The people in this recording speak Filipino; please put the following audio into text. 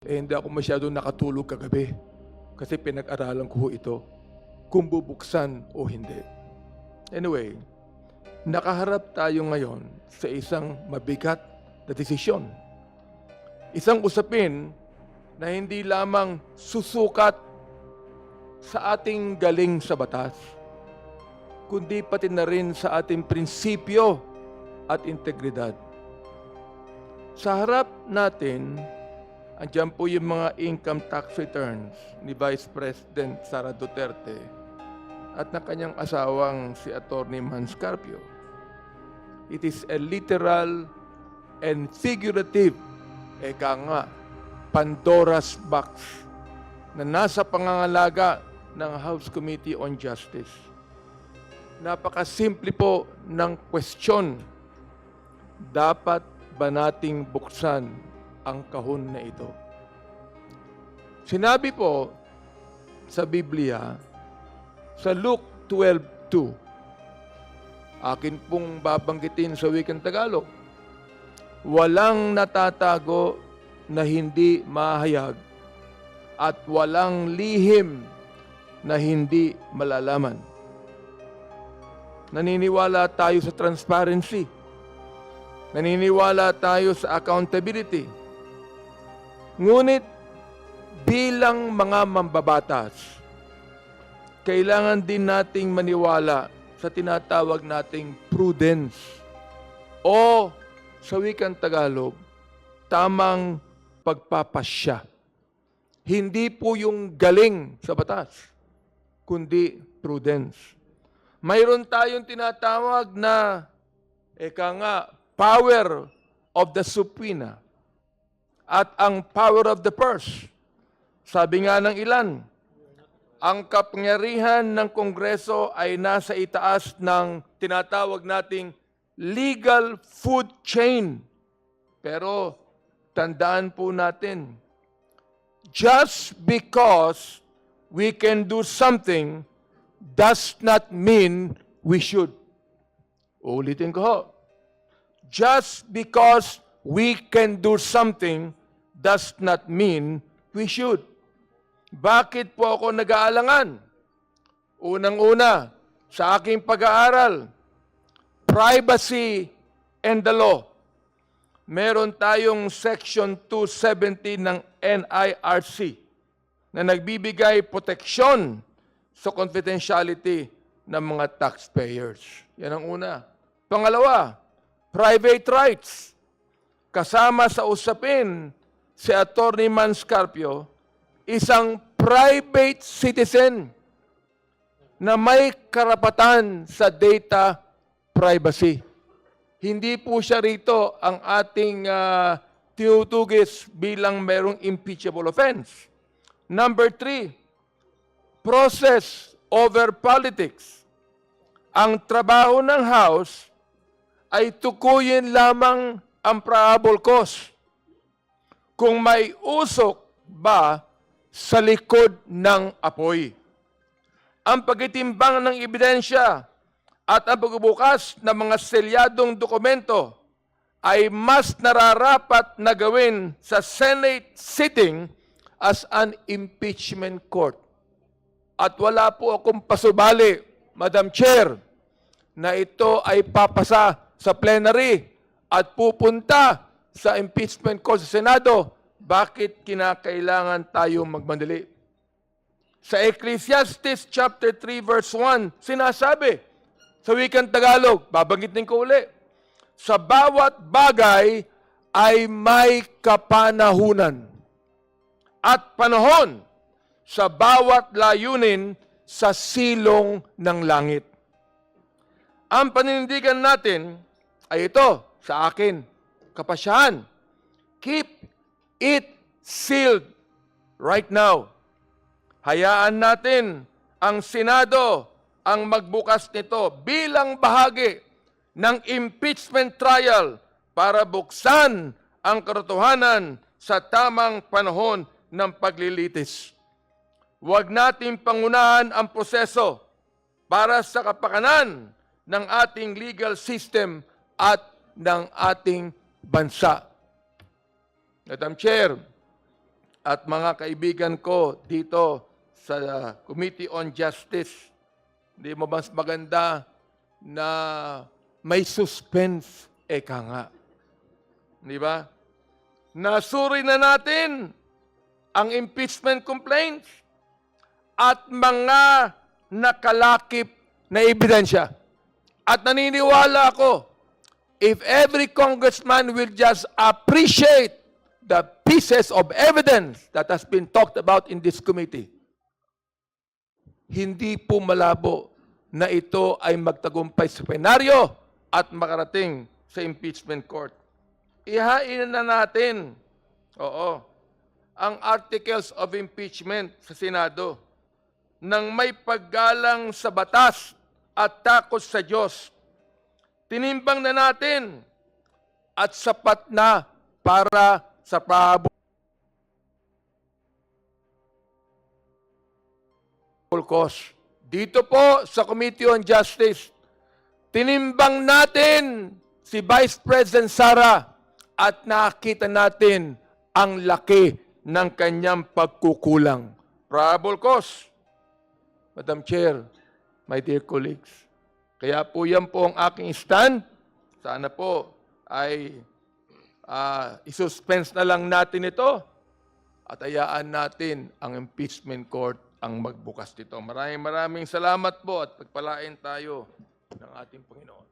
Hindi ako masyadong nakatulog kagabi kasi pinag-aralan ko ito kung bubuksan o hindi. Anyway, nakaharap tayo ngayon sa isang mabigat na desisyon. Isang usapin na hindi lamang susukat sa ating galing sa batas, kundi pati na rin sa ating prinsipyo at integridad. Sa harap natin, andiyan po yung mga income tax returns ni Vice President Sara Duterte at ng kanyang asawang si Attorney Manscarpio. It is a literal and figurative, eka nga, Pandora's box na nasa pangangalaga ng House Committee on Justice. Napakasimple po ng question. Dapat ba nating buksan ang kahon na ito? Sinabi po sa Biblia, sa Luke 12:2, akin pong babanggitin sa wikang Tagalog, walang natatago na hindi mahayag at walang lihim na hindi malalaman. Naniniwala tayo sa transparency. Naniniwala tayo sa accountability. Ngunit bilang mga mambabatas, kailangan din nating maniwala sa tinatawag nating prudence o sa wikang Tagalog, tamang pagpapasya. Hindi po yung galing sa batas, kundi prudence. Mayroon tayong tinatawag na, eka nga, power of the subpoena at ang power of the purse. Sabi nga ng ilan, ang kapangyarihan ng Kongreso ay nasa itaas ng tinatawag nating legal food chain. Pero tandaan po natin, just because we can do something does not mean we should. Ulitin ko ho. Just because we can do something does not mean we should. Bakit po ako nag-aalangan? Unang-una, sa aking pag-aaral, privacy and the law. Meron tayong Section 270 ng NIRC na nagbibigay proteksyon sa confidentiality ng mga taxpayers. Yan ang una. Pangalawa, private rights. Kasama sa usapin si Attorney Manscarpio, isang private citizen na may karapatan sa data privacy. Hindi po siya rito ang ating tinutugis bilang mayroong impeachable offense. Number 3, process over politics. Ang trabaho ng House ay tukuyin lamang ang probable cause. Kung may usok ba sa likod ng apoy. Ang pagtitimbang ng ebidensya at ang pagbubukas ng mga selyadong dokumento ay mas nararapat na gawin sa Senate sitting as an impeachment court. At wala po akong pasubali, Madam Chair, na ito ay papasa sa plenary at pupunta sa impeachment court sa Senado. Bakit kinakailangan tayo magmadali? Sa Ecclesiastes chapter 3 verse 1, sinasabi sa wikang Tagalog, babanggitin ko uli, sa bawat bagay ay may kapanahunan at panahon sa bawat layunin sa silong ng langit. Ang paninindigan natin ay ito, sa akin, kapasyahan. Keep it sealed right now. Hayaan natin ang Senado ang magbukas nito bilang bahagi ng impeachment trial para buksan ang katotohanan sa tamang panahon ng paglilitis. Huwag natin pangunahan ang proseso para sa kapakanan ng ating legal system at ng ating bansa. Madam Chair, at mga kaibigan ko dito sa Committee on Justice, hindi mo mas maganda na may suspense, eka nga. Di ba? Nasuri na natin ang impeachment complaints at mga nakalakip na ebidensya. At naniniwala ako, if every congressman will just appreciate the pieces of evidence that has been talked about in this committee, hindi po malabo na ito ay magtagumpay sa plenaryo at makarating sa impeachment court. Ihain na natin, ang articles of impeachment sa Senado nang may paggalang sa batas at takot sa Diyos. Tinimbang na natin at sapat na para sa probable cause. Dito po sa Committee on Justice, tinimbang natin si Vice President Sara at nakita natin ang laki ng kanyang pagkukulang. Probable cause. Madam Chair, my dear colleagues, kaya po yan po ang aking stand. Sana po ay isuspense na lang natin ito at hayaan natin ang impeachment court ang magbukas nito. Maraming salamat po at pagpalain tayo ng ating Panginoon.